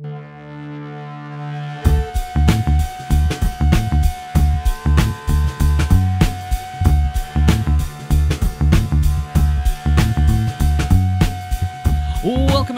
Welcome,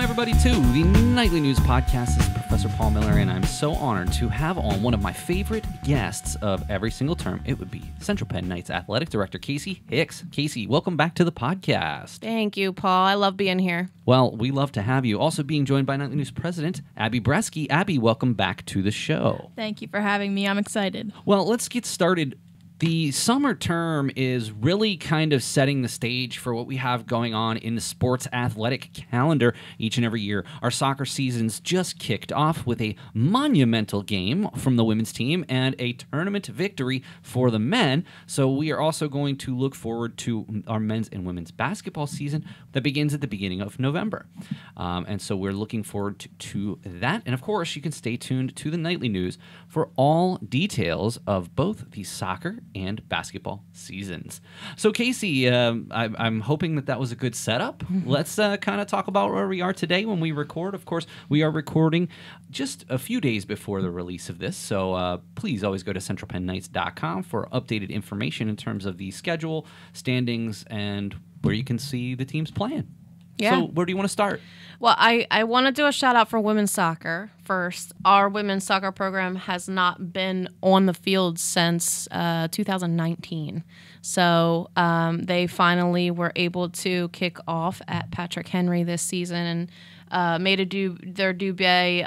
everybody, to the Nightly News Podcast. This is Professor Paul Miller, and I'm so honored to have on one of my favorite guests of every single term. It would be Central Penn Knights Athletic Director Kasey Hicks. Kasey, welcome back to the podcast. Thank you, Paul. I love being here. Well, we love to have you. Also being joined by Nightly News President Abbee Breski. Abbee, welcome back to the show. Thank you for having me. I'm excited. Well, let's get started. The summer term is really kind of setting the stage for what we have going on in the sports athletic calendar each and every year. Our soccer season's just kicked off with a monumental game from the women's team and a tournament victory for the men. So we are also going to look forward to our men's and women's basketball season that begins at the beginning of November. And so we're looking forward to that. And of course, you can stay tuned to the Nightly News for all details of both the soccer and basketball seasons. So, Kasey, I'm hoping that was a good setup. Let's kind of talk about where we are today when we record. Of course, we are recording just a few days before the release of this, so please always go to centralpennknights.com for updated information in terms of the schedule, standings, and where you can see the teams playing. Yeah. So where do you want to start? Well, I want to do a shout out for women's soccer first. Our women's soccer program has not been on the field since 2019. So they finally were able to kick off at Patrick Henry this season and made their debut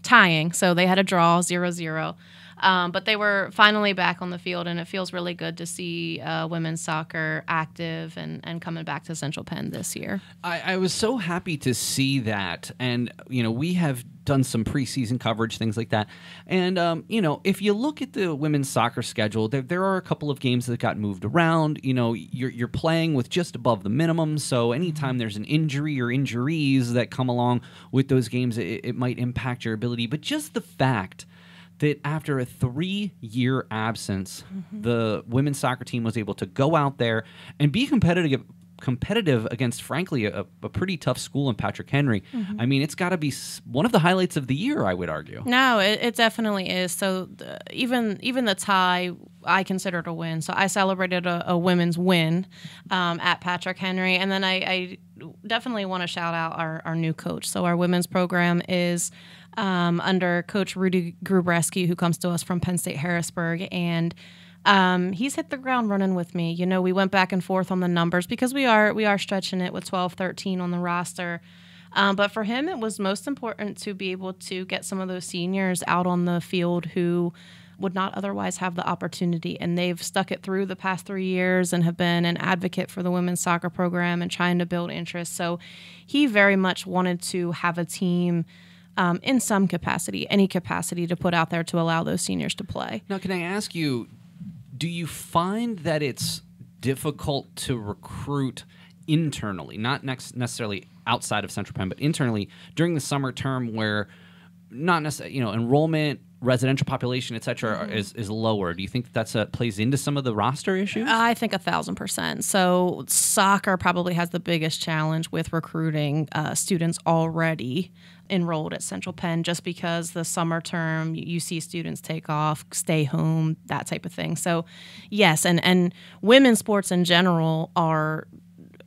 tying. So they had a draw 0-0. But they were finally back on the field, and it feels really good to see women's soccer active and coming back to Central Penn this year. I was so happy to see that, and we have done some preseason coverage, things like that. And if you look at the women's soccer schedule, there are a couple of games that got moved around. You're playing with just above the minimum, so anytime there's an injury or injuries that come along with those games, it might impact your ability. But just the fact that after a 3-year absence, the women's soccer team was able to go out there and be competitive against, frankly, a pretty tough school in Patrick Henry. I mean, it's got to be one of the highlights of the year, I would argue. No, it definitely is. So even the tie, I considered a win. So I celebrated a women's win at Patrick Henry. And then I definitely want to shout out our new coach. So our women's program is under Coach Rudy Breski, who comes to us from Penn State Harrisburg, and he's hit the ground running with me. We went back and forth on the numbers because we are stretching it with 12, 13 on the roster. But for him, it was most important to be able to get some of those seniors out on the field who would not otherwise have the opportunity. And they've stuck it through the past 3 years and have been an advocate for the women's soccer program and trying to build interest. So he very much wanted to have a team in some capacity, any capacity, to put out there to allow those seniors to play. Now, can I ask you, do you find that it's difficult to recruit internally, not necessarily outside of Central Penn, but internally during the summer term where not necessarily, enrollment, residential population, et cetera, is lower? Do you think that plays into some of the roster issues? I think 1,000%. So soccer probably has the biggest challenge with recruiting students already enrolled at Central Penn, just because the summer term, you see students take off, stay home, that type of thing. So yes, and women's sports in general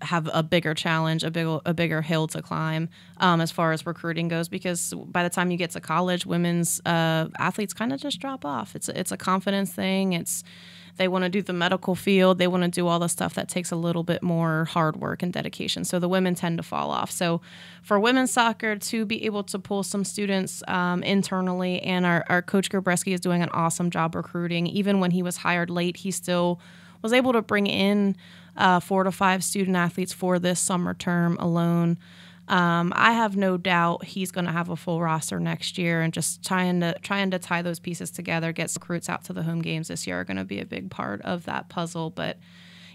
have a bigger challenge, a bigger hill to climb as far as recruiting goes, because by the time you get to college, women's athletes kind of just drop off. It's a confidence thing. They want to do the medical field. They want to do all the stuff that takes a little bit more hard work and dedication. So the women tend to fall off. So for women's soccer to be able to pull some students internally, and our coach Breski is doing an awesome job recruiting. Even when he was hired late, he still was able to bring in 4 to 5 student athletes for this summer term alone. I have no doubt he's going to have a full roster next year, and just trying to tie those pieces together, get recruits out to the home games this year are going to be a big part of that puzzle. But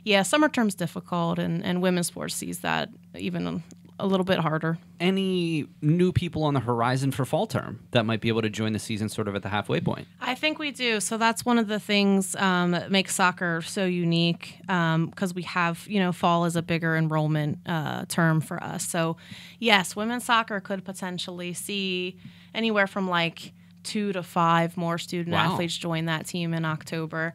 yeah, summer term's difficult, and women's sports sees that even a little bit harder. Any new people on the horizon for fall term that might be able to join the season sort of at the halfway point? I think we do. So that's one of the things that makes soccer so unique because we have, fall is a bigger enrollment term for us. So yes, women's soccer could potentially see anywhere from like 2 to 5 more student athletes join that team in October.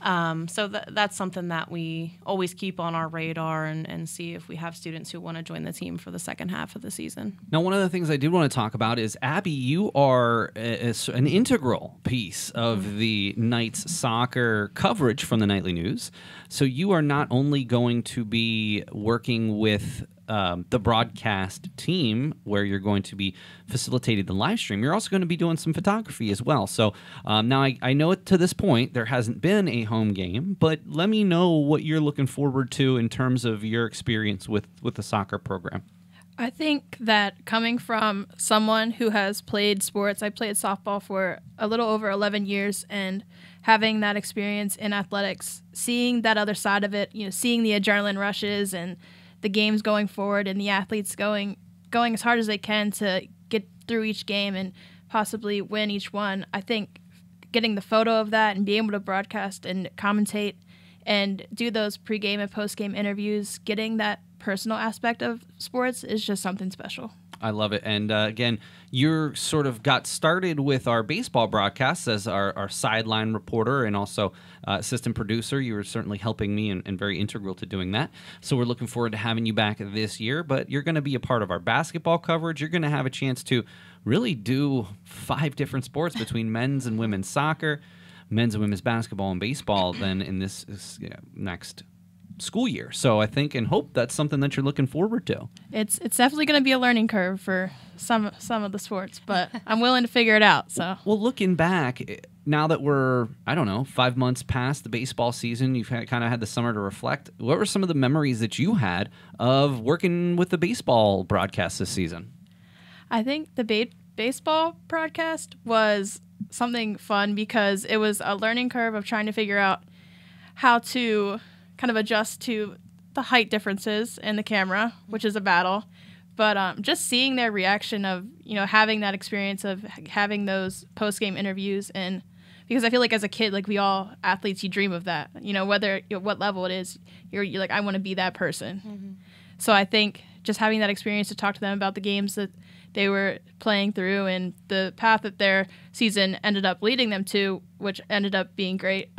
So that's something that we always keep on our radar and see if we have students who want to join the team for the second half of the season. Now, one of the things I did want to talk about is, Abbee, you are an integral piece of the Knights soccer coverage from the Nightly News. So you are not only going to be working with the broadcast team where you're going to be facilitating the live stream, you're also going to be doing some photography as well. So now I know to this point there hasn't been a home game, but let me know what you're looking forward to in terms of your experience with the soccer program. I think that coming from someone who has played sports, I played softball for a little over 11 years, and having that experience in athletics, seeing that other side of it, seeing the adrenaline rushes and the games going forward and the athletes going as hard as they can to get through each game and possibly win each one. I think getting the photo of that and being able to broadcast and commentate and do those pregame and postgame interviews, getting that personal aspect of sports is just something special. I love it. And again, you sort of got started with our baseball broadcasts as our sideline reporter and also assistant producer. You were certainly helping me and very integral to doing that. So we're looking forward to having you back this year. But you're going to be a part of our basketball coverage. You're going to have a chance to really do 5 different sports between men's and women's soccer, men's and women's basketball and baseball then in this next school year. So I think and hope that's something that you're looking forward to. It's definitely going to be a learning curve for some of the sports, but I'm willing to figure it out. So well, looking back, now that we're 5 months past the baseball season, you've kind of had the summer to reflect. What were some of the memories that you had of working with the baseball broadcast this season? I think the baseball broadcast was something fun because it was a learning curve of trying to figure out how to kind of adjust to the height differences in the camera, which is a battle. But just seeing their reaction of, having that experience of having those post-game interviews. And because I feel like as a kid, like we all athletes, you dream of that, whether what level it is, you're like, I want to be that person. Mm-hmm. So I think just having that experience to talk to them about the games that they were playing through and the path that their season ended up leading them to, which ended up being great.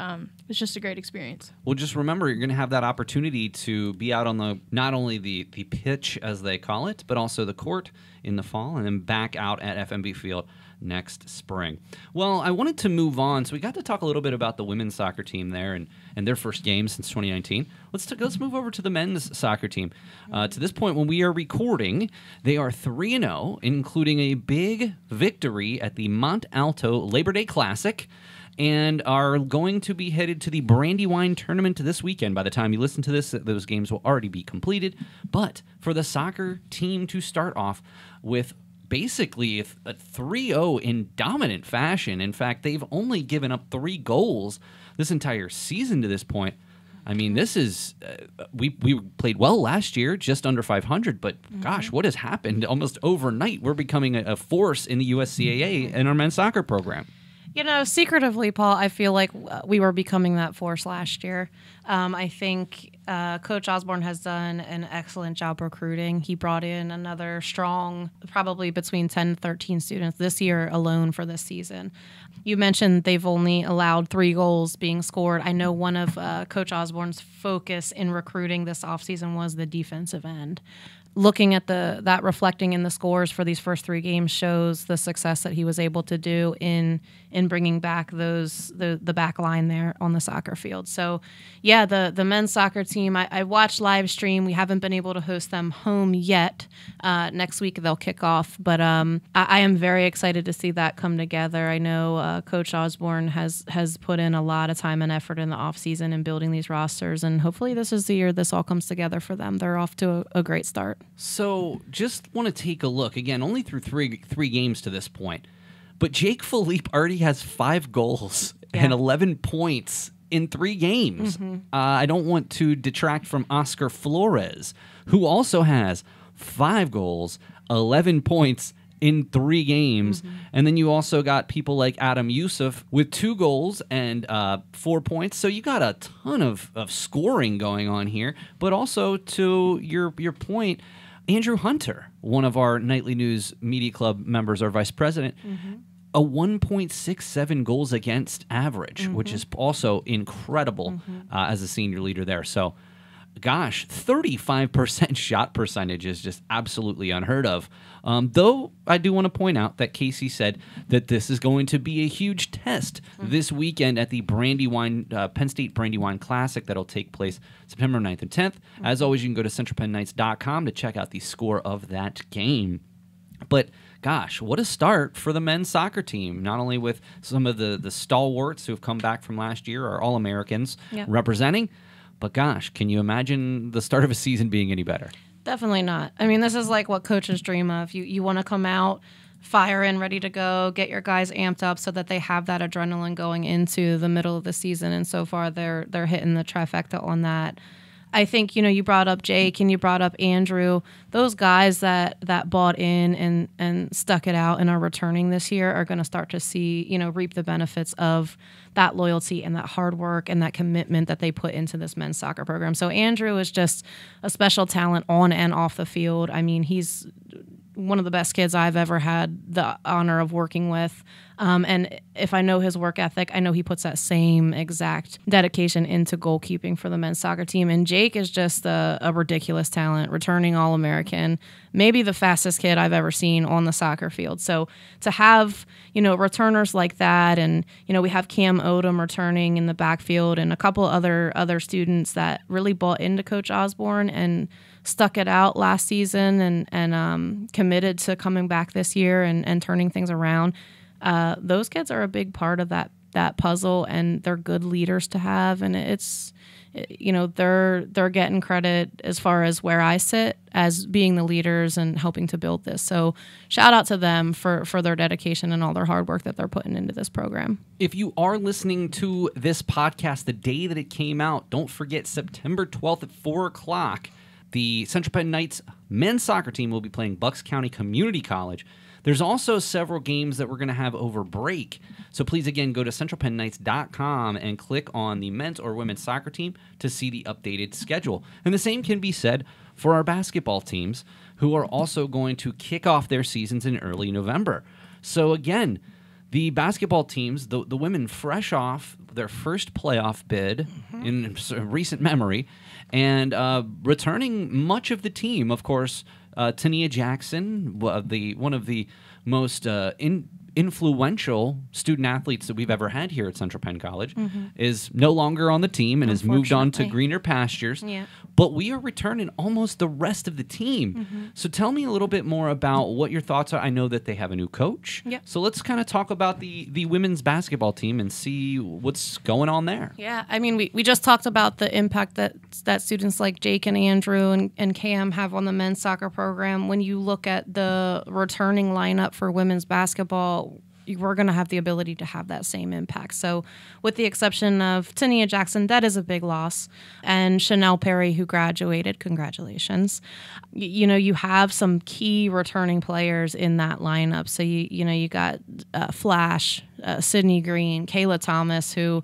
It's just a great experience. Well, just remember, you're going to have that opportunity to be out on not only the pitch, as they call it, but also the court in the fall, and then back out at FMB Field next spring. Well, I wanted to move on. So we got to talk a little bit about the women's soccer team there and their first game since 2019. Let's move over to the men's soccer team. To this point, when we are recording, they are 3-0, including a big victory at the Mont Alto Labor Day Classic, and are going to be headed to the Brandywine tournament this weekend. By the time you listen to this, those games will already be completed. But for the soccer team to start off with basically a 3-0 in dominant fashion. In fact, they've only given up 3 goals this entire season to this point. I mean, this is we played well last year, just under 500, but gosh, what has happened almost overnight? We're becoming a force in the USCAA in our men's soccer program. Secretively, Paul, I feel like we were becoming that force last year. I think Coach Osborne has done an excellent job recruiting. He brought in another strong, probably between 10 and 13 students this year alone for this season. You mentioned they've only allowed 3 goals being scored. I know one of Coach Osborne's focus in recruiting this offseason was the defensive end. Looking at that reflecting in the scores for these first 3 games shows the success that he was able to do in bringing back the back line there on the soccer field. So, yeah, the men's soccer team, I watched live stream. We haven't been able to host them home yet. Next week they'll kick off. But I am very excited to see that come together. I know Coach Osborne has put in a lot of time and effort in the offseason in building these rosters, and hopefully this is the year this all comes together for them. They're off to a great start. So just want to take a look. Again, only through three games to this point. But Jake Philippe already has 5 goals and 11 points in 3 games. I don't want to detract from Oscar Flores, who also has 5 goals, 11 points in 3 games. And then you also got people like Adam Yusuf with 2 goals and 4 points. So you got a ton of scoring going on here. But also, to your point, Andrew Hunter, one of our Nightly News Media Club members, our vice president, a 1.67 goals against average, which is also incredible as a senior leader there. So, gosh, 35% shot percentage is just absolutely unheard of. Though I do want to point out that Kasey said that this is going to be a huge test this weekend at the Penn State Brandywine Classic that'll take place September 9th and 10th. As always, you can go to centralpennknights.com to check out the score of that game. But gosh, what a start for the men's soccer team, not only with some of the stalwarts who have come back from last year, or All-Americans representing, but gosh, can you imagine the start of a season being any better? Definitely not. I mean, this is like what coaches dream of. You want to come out, fire in, ready to go, get your guys amped up so that they have that adrenaline going into the middle of the season. And so far, they're hitting the trifecta on that. I think, you brought up Jake and you brought up Andrew. Those guys that bought in and stuck it out and are returning this year are going to start to see, reap the benefits of that loyalty and that hard work and that commitment that they put into this men's soccer program. So Andrew is just a special talent on and off the field. I mean, he's one of the best kids I've ever had the honor of working with. And if I know his work ethic, I know he puts that same exact dedication into goalkeeping for the men's soccer team. And Jake is just a ridiculous talent, returning All-American, maybe the fastest kid I've ever seen on the soccer field. So to have, returners like that, and, we have Cam Odom returning in the backfield and a couple other students that really bought into Coach Osborne and stuck it out last season and committed to coming back this year and turning things around. Those kids are a big part of that puzzle, and they're good leaders to have. And they're getting credit as far as where I sit as being the leaders and helping to build this. So shout out to them for their dedication and all their hard work that they're putting into this program. If you are listening to this podcast the day that it came out, don't forget September 12th at 4 o'clock. The Central Penn Knights men's soccer team will be playing Bucks County Community College. There's also several games that we're going to have over break. So please, again, go to centralpennknights.com and click on the men's or women's soccer team to see the updated schedule. And the same can be said for our basketball teams, who are also going to kick off their seasons in early November. So again, the basketball teams, the women fresh off their first playoff bid in recent memory, and returning much of the team, of course, Tania Jackson, one of the most influential student athletes that we've ever had here at Central Penn College, is no longer on the team and has moved on to greener pastures. Yeah. But we are returning almost the rest of the team. So tell me a little bit more about what your thoughts are. I know that they have a new coach. Yep. So let's kind of talk about the women's basketball team and see what's going on there. Yeah, I mean, we just talked about the impact that students like Jake and Andrew and Cam have on the men's soccer program. When you look at the returning lineup for women's basketball, we're going to have the ability to have that same impact. So with the exception of Tania Jackson, that is a big loss. And Chanel Perry, who graduated, congratulations. You have some key returning players in that lineup. So, you got Flash, Sydney Green, Kayla Thomas, who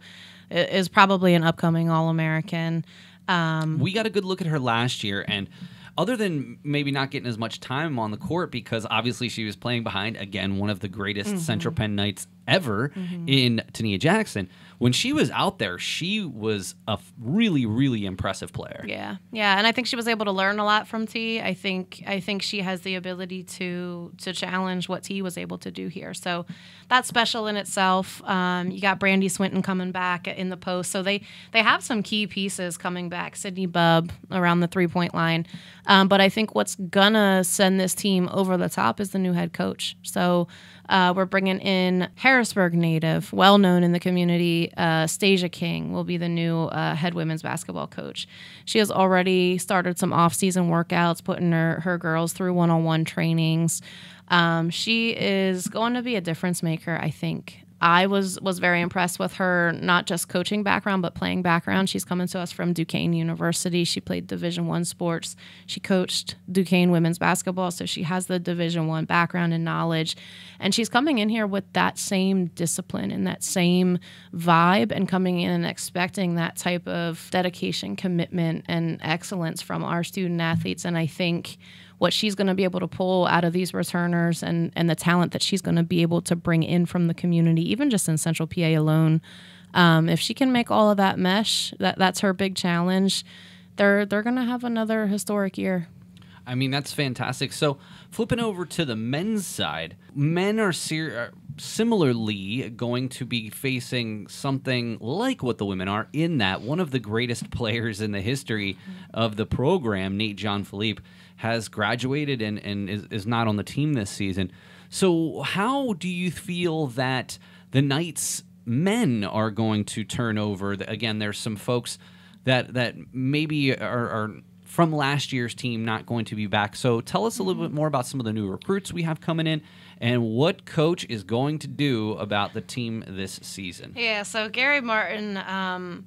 is probably an upcoming All-American. We got a good look at her last year, and other than maybe not getting as much time on the court because obviously she was playing behind, again, one of the greatest Central Penn Knights ever in Tania Jackson, when she was out there, she was a really, really impressive player. Yeah, and I think she was able to learn a lot from T. I think she has the ability to challenge what T was able to do here. So that's special in itself. You got Brandy Swinton coming back in the post. So they have some key pieces coming back. Sydney Bubb around the three-point line. But I think what's going to send this team over the top is the new head coach. So we're bringing in Harrisburg native, well-known in the community, Stasia King will be the new head women's basketball coach. She has already started some off-season workouts, putting her girls through one-on-one trainings. She is going to be a difference maker, I think, I was very impressed with her, not just coaching background, but playing background. She's coming to us from Duquesne University. She played Division I sports. She coached Duquesne women's basketball, so she has the Division I background and knowledge. And she's coming in here with that same discipline and that same vibe, and coming in and expecting that type of dedication, commitment, and excellence from our student athletes. And I think what she's going to be able to pull out of these returners, and the talent that she's going to be able to bring in from the community, even just in Central PA alone, if she can make all of that mesh, that's her big challenge. They're going to have another historic year. I mean, that's fantastic. So flipping over to the men's side, men are similarly going to be facing something like what the women are, in that one of the greatest players in the history of the program, Nate Jean-Philippe, has graduated and is not on the team this season. So how do you feel that the Knights men are going to turn over? Again, there's some folks that maybe are from last year's team not going to be back. So tell us a little bit more about some of the new recruits we have coming in, and what coach is going to do about the team this season. Yeah, so Gary Martin,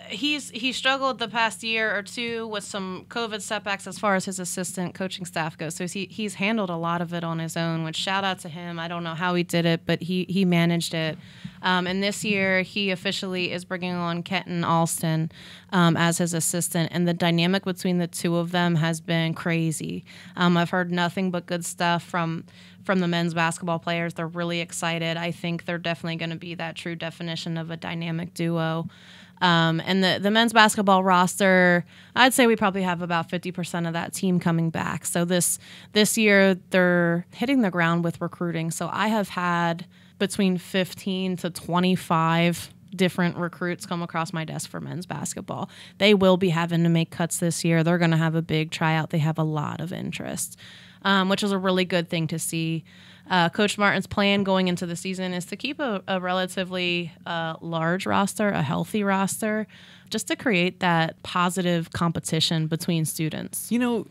he struggled the past year or two with some COVID setbacks as far as his assistant coaching staff goes. So he's handled a lot of it on his own, which shout out to him. I don't know how he did it, but he managed it. And this year he officially is bringing on Kenton Alston as his assistant, and the dynamic between the two of them has been crazy. I've heard nothing but good stuff from the men's basketball players. They're really excited. I think they're definitely going to be that true definition of a dynamic duo. And the men's basketball roster, I'd say we probably have about 50% of that team coming back. So this year they're hitting the ground with recruiting. So I have had between 15 to 25 different recruits come across my desk for men's basketball. They will be having to make cuts this year. They're going to have a big tryout. They have a lot of interest, which is a really good thing to see. Coach Martin's plan going into the season is to keep a relatively large roster, a healthy roster, just to create that positive competition between students. You know,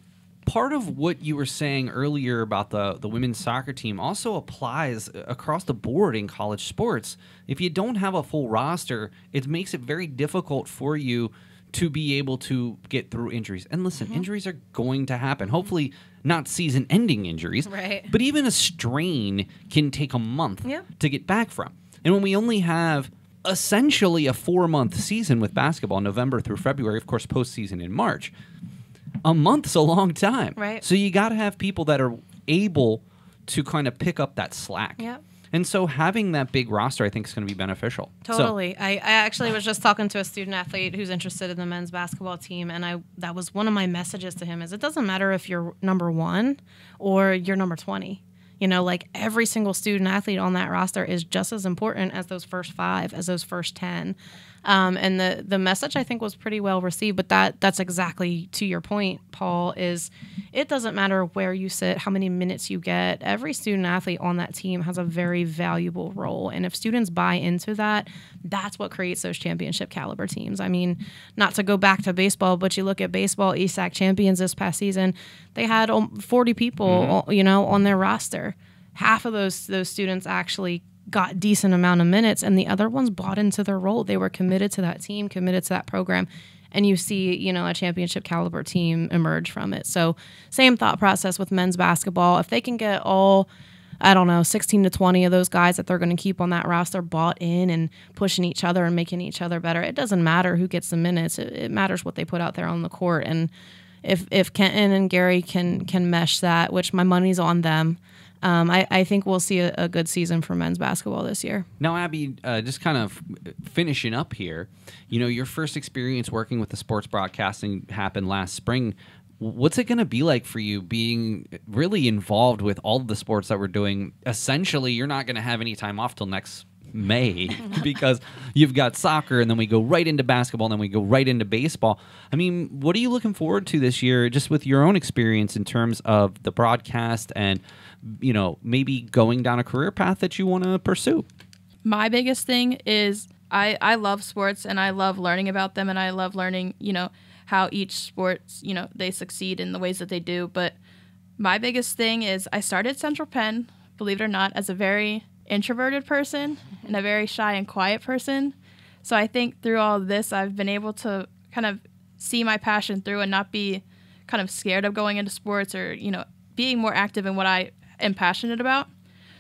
part of what you were saying earlier about the women's soccer team also applies across the board in college sports. If you don't have a full roster, it makes it very difficult for you to be able to get through injuries. And listen, injuries are going to happen. Hopefully not season-ending injuries, right? But even a strain can take a month to get back from. And when we only have essentially a 4-month season with basketball, November through February, of course, postseason in March, a month's a long time. Right. So you got to have people that are able to kind of pick up that slack. Yep. And so having that big roster, I think, is going to be beneficial. Totally. So, I actually was just talking to a student athlete who's interested in the men's basketball team, and that was one of my messages to him is it doesn't matter if you're number 1 or you're number 20. You know, like every single student athlete on that roster is just as important as those first 5, as those first 10. And the message, I think, was pretty well received. But that's exactly to your point, Paul, is it doesn't matter where you sit, how many minutes you get. Every student athlete on that team has a very valuable role. And if students buy into that, that's what creates those championship caliber teams. I mean, not to go back to baseball, but you look at baseball, ESAC champions this past season, they had 40 people, on their roster. Half of those students actually got decent amount of minutes, and the other ones bought into their role. They were committed to that team, committed to that program, and you see, a championship caliber team emerge from it. So same thought process with men's basketball. If they can get all, 16 to 20 of those guys that they're going to keep on that roster bought in and pushing each other and making each other better, it doesn't matter who gets the minutes. It matters what they put out there on the court. And if Kenton and Gary can mesh that, which my money's on them, I think we'll see a good season for men's basketball this year. Now, Abbee, just kind of finishing up here, your first experience working with the sports broadcasting happened last spring. What's it going to be like for you being really involved with all of the sports that we're doing? Essentially, you're not going to have any time off till next May because you've got soccer, and then we go right into basketball, and then we go right into baseball. I mean, what are you looking forward to this year, just with your own experience in terms of the broadcast and maybe going down a career path that you want to pursue? My biggest thing is I love sports, and I love learning about them, and I love learning, how each sports, they succeed in the ways that they do. But my biggest thing is I started Central Penn, believe it or not, as a very introverted person and a very shy and quiet person. So I think through all of this, I've been able to kind of see my passion through and not be kind of scared of going into sports or, being more active in what I am passionate about.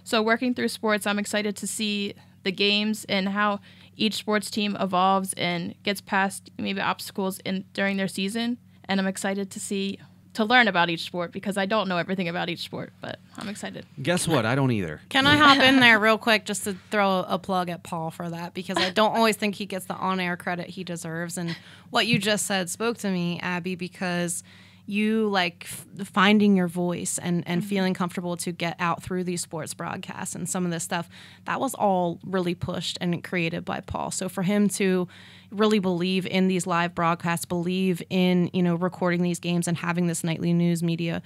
So working through sports, I'm excited to see the games and how each sports team evolves and gets past maybe obstacles during their season. And I'm excited to learn about each sport because I don't know everything about each sport, but I'm excited. Guess what? I don't either. Can I hop in there real quick just to throw a plug at Paul for that? Because I don't always think he gets the on-air credit he deserves. And what you just said spoke to me, Abby, because you like finding your voice and feeling comfortable to get out through these sports broadcasts and some of this stuff, that was all really pushed and created by Paul. So for him to really believe in these live broadcasts, believe in, recording these games and having this nightly news media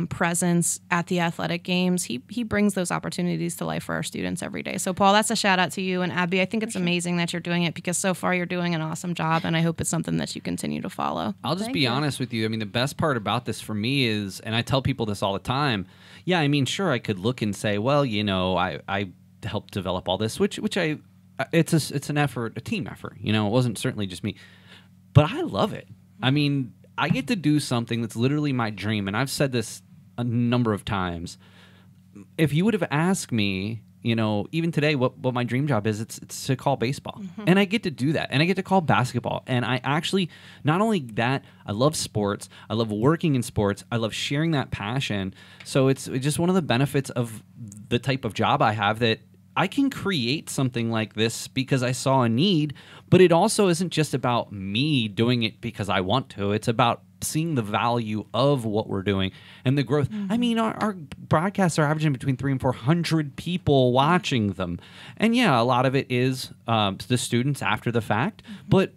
presence at the athletic games, he brings those opportunities to life for our students every day. So Paul, that's a shout out to you. And Abby, I think it's amazing that you're doing it because so far you're doing an awesome job, and I hope it's something that you continue to follow. I'll just be honest with you. I mean, the best part about this for me is, and I tell people this all the time, yeah, I mean, sure, I could look and say, well, I helped develop all this, which it's an effort, a team effort. It wasn't certainly just me, but I love it. I mean, I get to do something that's literally my dream, and I've said this a number of times. If you would have asked me, even today, what my dream job is, it's to call baseball, and I get to do that, and I get to call basketball, and I actually, not only that, I love sports, I love working in sports, I love sharing that passion. So it's just one of the benefits of the type of job I have, that I can create something like this because I saw a need, but it also isn't just about me doing it because I want to. It's about seeing the value of what we're doing and the growth. I mean, our broadcasts are averaging between 300 and 400 people watching them. And yeah, a lot of it is the students after the fact, but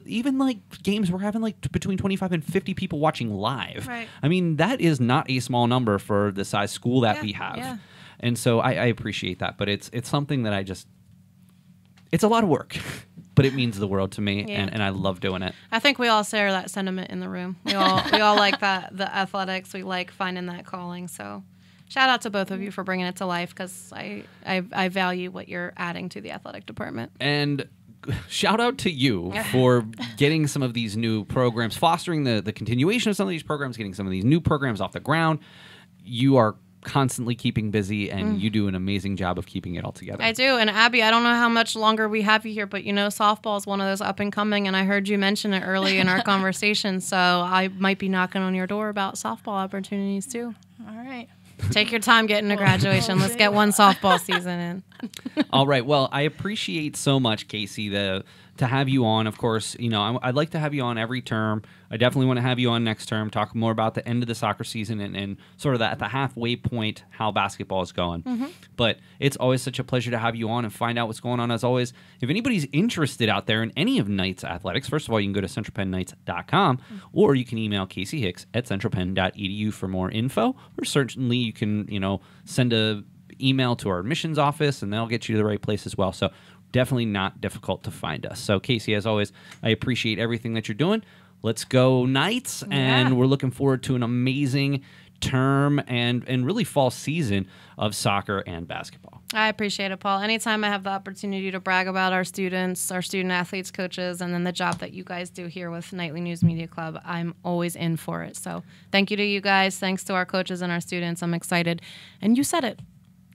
even like games, we're having like between 25 and 50 people watching live. Right. I mean, that is not a small number for the size school that we have. Yeah. And so I appreciate that, but it's something that it's a lot of work, but it means the world to me, and I love doing it. I think we all share that sentiment in the room. We all like that, the athletics. We like finding that calling. So shout out to both of you for bringing it to life, because I value what you're adding to the athletic department. And shout out to you for getting some of these new programs, fostering the continuation of some of these programs, getting some of these new programs off the ground. You are constantly keeping busy, and you do an amazing job of keeping it all together. I do. And Abby, I don't know how much longer we have you here, but softball is one of those up and coming, and I heard you mention it early in our conversation, so I might be knocking on your door about softball opportunities too. All right. Take your time getting to graduation. Let's get one softball season in. All right. Well, I appreciate so much, Kasey, to have you on. Of course, I'd like to have you on every term. I definitely want to have you on next term, talk more about the end of the soccer season and sort of at the halfway point how basketball is going. But it's always such a pleasure to have you on and find out what's going on. As always, if anybody's interested out there in any of Knights athletics, first of all, you can go to centralpennknights.com, or you can email Kasey Hicks at centralpenn.edu for more info, or certainly you can, send a email to our admissions office, and they'll get you to the right place as well. So definitely not difficult to find us. So Kasey, as always, I appreciate everything that you're doing. Let's go Knights, and we're looking forward to an amazing term and really fall season of soccer and basketball. I appreciate it, Paul. Anytime I have the opportunity to brag about our students, our student athletes, coaches, and then the job that you guys do here with Nightly News Media Club, I'm always in for it. So thank you to you guys. Thanks to our coaches and our students. I'm excited. And you said it.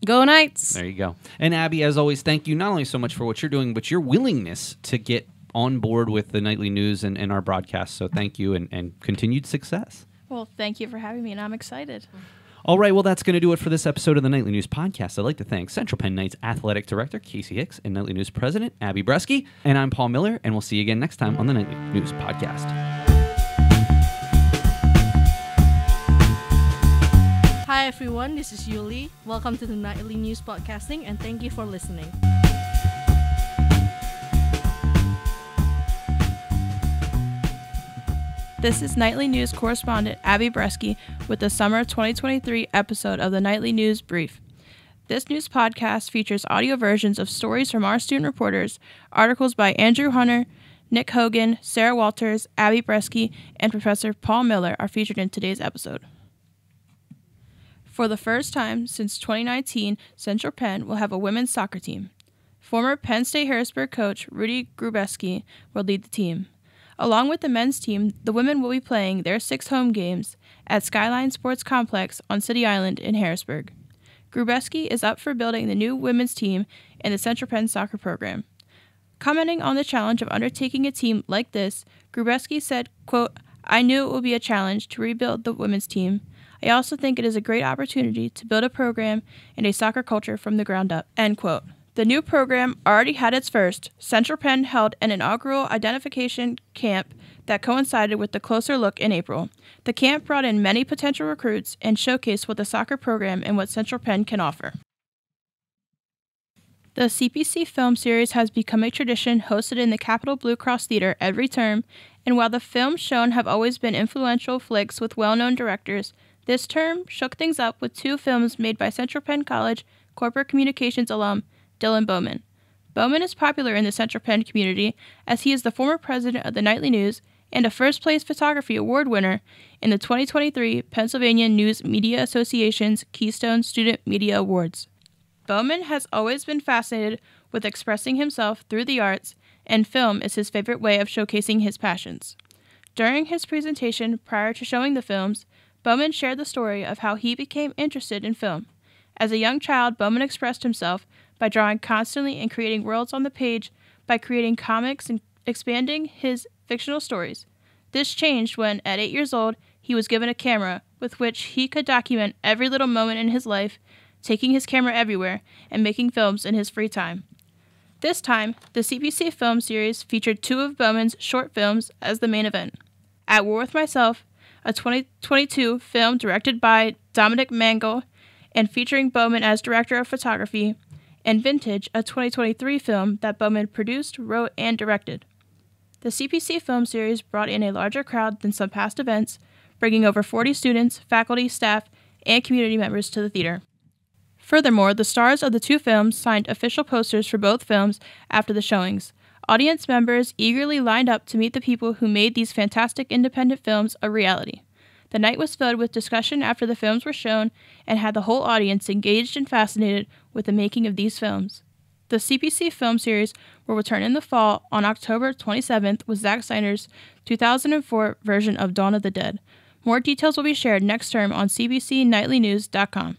Go Knights. There you go. And Abby, as always, thank you not only so much for what you're doing, but your willingness to get on board with the Nightly News and our broadcast. So thank you, and continued success. Well, thank you for having me, and I'm excited. All right, well, that's going to do it for this episode of the Nightly News Podcast. I'd like to thank Central Penn Knights Athletic Director Kasey Hicks and Nightly News President Abbee Breski. And I'm Paul Miller, and we'll see you again next time on the Nightly News Podcast. Hi everyone, this is Yuli. Welcome to the Nightly News Podcasting, and thank you for listening. This is Nightly News correspondent Abbee Breski with the Summer 2023 episode of the Nightly News Brief. This news podcast features audio versions of stories from our student reporters, articles by Andrew Hunter, Nick Hogan, Sarah Walters, Abbee Breski, and Professor Paul Miller are featured in today's episode. For the first time since 2019, Central Penn will have a women's soccer team. Former Penn State Harrisburg coach Rudy Grubeski will lead the team. Along with the men's team, the women will be playing their 6 home games at Skyline Sports Complex on City Island in Harrisburg. Grubeski is up for building the new women's team in the Central Penn soccer program. Commenting on the challenge of undertaking a team like this, Grubeski said, quote, "I knew it would be a challenge to rebuild the women's team. I also think it is a great opportunity to build a program and a soccer culture from the ground up," end quote. The new program already had its first. Central Penn held an inaugural identification camp that coincided with the closer look in April. The camp brought in many potential recruits and showcased what the soccer program and what Central Penn can offer. The CPC film series has become a tradition hosted in the Capitol Blue Cross Theater every term, and while the films shown have always been influential flicks with well-known directors, this term shook things up with 2 films made by Central Penn College corporate communications alum Dylan Bowman. Bowman is popular in the Central Penn community as he is the former president of the Nightly News and a first-place photography award winner in the 2023 Pennsylvania News Media Association's Keystone Student Media Awards. Bowman has always been fascinated with expressing himself through the arts, and film is his favorite way of showcasing his passions. During his presentation prior to showing the films, Bowman shared the story of how he became interested in film. As a young child, Bowman expressed himself by drawing constantly and creating worlds on the page, by creating comics and expanding his fictional stories. This changed when, at 8 years old, he was given a camera with which he could document every little moment in his life, taking his camera everywhere and making films in his free time. This time, the CPC film series featured 2 of Bowman's short films as the main event. At War with Myself, a 2022 film directed by Dominic Mangle and featuring Bowman as director of photography, and Vintage, a 2023 film that Bowman produced, wrote, and directed. The CPC film series brought in a larger crowd than some past events, bringing over 40 students, faculty, staff, and community members to the theater. Furthermore, the stars of the 2 films signed official posters for both films after the showings. Audience members eagerly lined up to meet the people who made these fantastic independent films a reality. The night was filled with discussion after the films were shown and had the whole audience engaged and fascinated with the making of these films. The CPC film series will return in the fall on October 27th with Zack Snyder's 2004 version of Dawn of the Dead. More details will be shared next term on cbcnightlynews.com.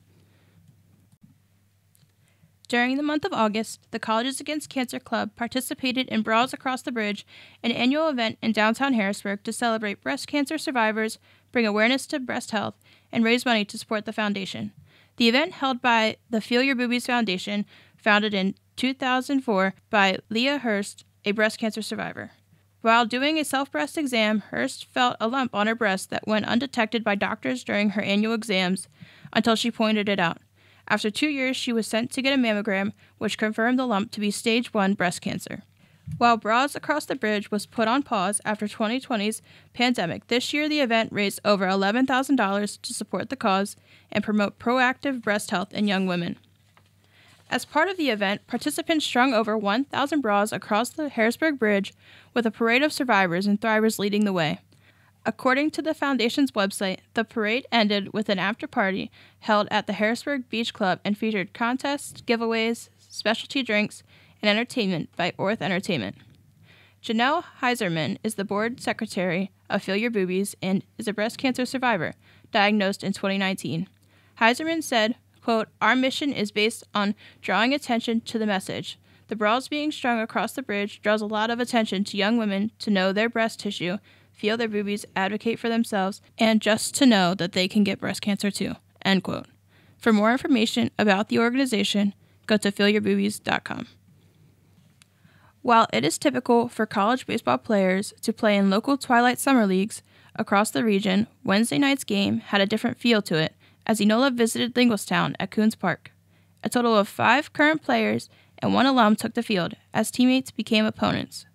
During the month of August, the Colleges Against Cancer Club participated in Bras Across the Bridge, an annual event in downtown Harrisburg to celebrate breast cancer survivors, bring awareness to breast health, and raise money to support the foundation. The event, held by the Feel Your Boobies Foundation, founded in 2004 by Leah Hurst, a breast cancer survivor. While doing a self-breast exam, Hurst felt a lump on her breast that went undetected by doctors during her annual exams until she pointed it out. After 2 years, she was sent to get a mammogram, which confirmed the lump to be stage 1 breast cancer. While Bras Across the Bridge was put on pause after 2020's pandemic, this year the event raised over $11,000 to support the cause and promote proactive breast health in young women. As part of the event, participants strung over 1,000 bras across the Harrisburg Bridge with a parade of survivors and thrivers leading the way. According to the Foundation's website, the parade ended with an after-party held at the Harrisburg Beach Club and featured contests, giveaways, specialty drinks, and entertainment by Orth Entertainment. Janelle Heiserman is the board secretary of Feel Your Boobies and is a breast cancer survivor, diagnosed in 2019. Heiserman said, quote, "Our mission is based on drawing attention to the message. The bras being strung across the bridge draws a lot of attention to young women to know their breast tissue, feel their boobies, advocate for themselves, and just to know that they can get breast cancer too," end quote. For more information about the organization, go to feelyourboobies.com. While it is typical for college baseball players to play in local Twilight Summer Leagues across the region, Wednesday night's game had a different feel to it as Enola visited Lingelstown at Coons Park. A total of 5 current players and 1 alum took the field as teammates became opponents.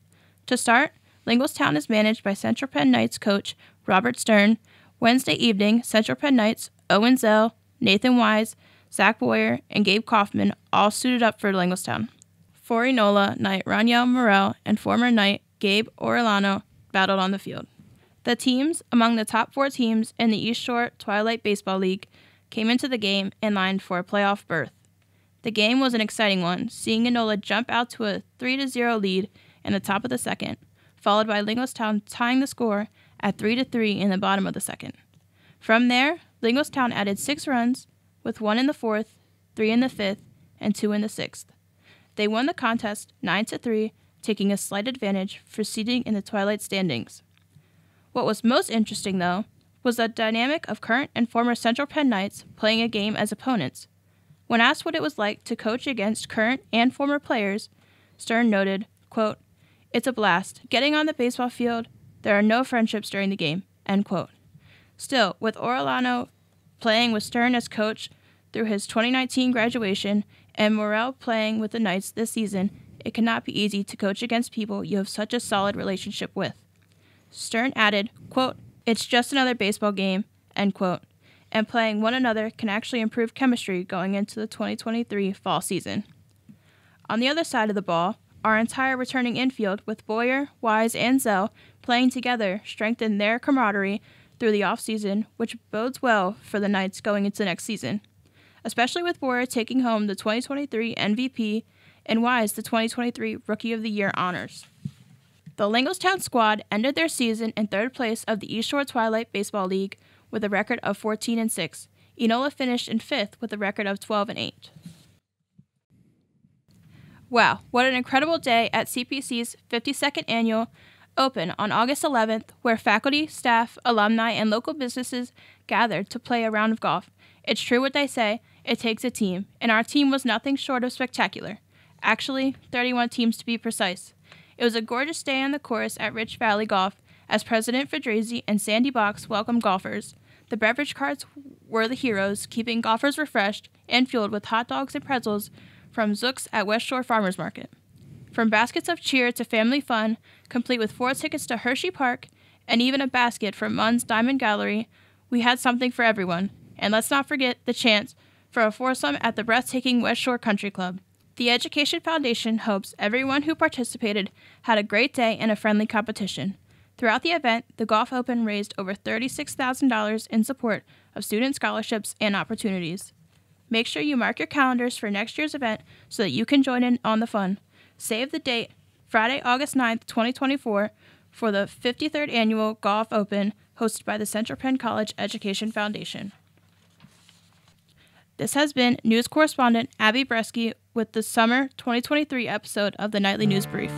To start, Lingelstown is managed by Central Penn Knights coach Robert Stern. Wednesday evening, Central Penn Knights Owen Zell, Nathan Wise, Zach Boyer, and Gabe Kaufman all suited up for Lingelstown. For Enola, Knight Raniel Morel and former Knight Gabe Orellano battled on the field. The teams among the top 4 teams in the East Shore Twilight Baseball League came into the game in line for a playoff berth. The game was an exciting one, seeing Enola jump out to a 3-0 lead in the top of the second, followed by Lingostown tying the score at 3-3 in the bottom of the second. From there, Lingostown added 6 runs, with 1 in the 4th, 3 in the 5th, and 2 in the 6th. They won the contest 9-3, taking a slight advantage for seeding in the Twilight standings. What was most interesting, though, was the dynamic of current and former Central Penn Knights playing a game as opponents. When asked what it was like to coach against current and former players, Stern noted, quote, "It's a blast. Getting on the baseball field, there are no friendships during the game," end quote. Still, with Orellano playing with Stern as coach through his 2019 graduation and Morrell playing with the Knights this season, it cannot be easy to coach against people you have such a solid relationship with. Stern added, quote, "It's just another baseball game," end quote, and playing one another can actually improve chemistry going into the 2023 fall season. On the other side of the ball, our entire returning infield with Boyer, Wise, and Zell playing together strengthened their camaraderie through the offseason, which bodes well for the Knights going into next season, especially with Boyer taking home the 2023 MVP and Wise the 2023 Rookie of the Year honors. The Lingostown squad ended their season in 3rd place of the East Shore Twilight Baseball League with a record of 14-6. Enola finished in 5th with a record of 12-8. Wow, what an incredible day at CPC's 52nd Annual Open on August 11th, where faculty, staff, alumni, and local businesses gathered to play a round of golf. It's true what they say, it takes a team, and our team was nothing short of spectacular. Actually, 31 teams to be precise. It was a gorgeous day on the course at Rich Valley Golf as President Fedrezi and Sandy Box welcomed golfers. The beverage carts were the heroes, keeping golfers refreshed and fueled with hot dogs and pretzels from Zook's at West Shore Farmers Market. From baskets of cheer to family fun, complete with 4 tickets to Hershey Park and even a basket from Munn's Diamond Gallery, we had something for everyone. And let's not forget the chance for a foursome at the breathtaking West Shore Country Club. The Education Foundation hopes everyone who participated had a great day and a friendly competition. Throughout the event, the Golf Open raised over $36,000 in support of student scholarships and opportunities. Make sure you mark your calendars for next year's event so that you can join in on the fun. Save the date, Friday, August 9th, 2024, for the 53rd Annual Golf Open hosted by the Central Penn College Education Foundation. This has been news correspondent Abbee Breski with the summer 2023 episode of the Nightly News Brief.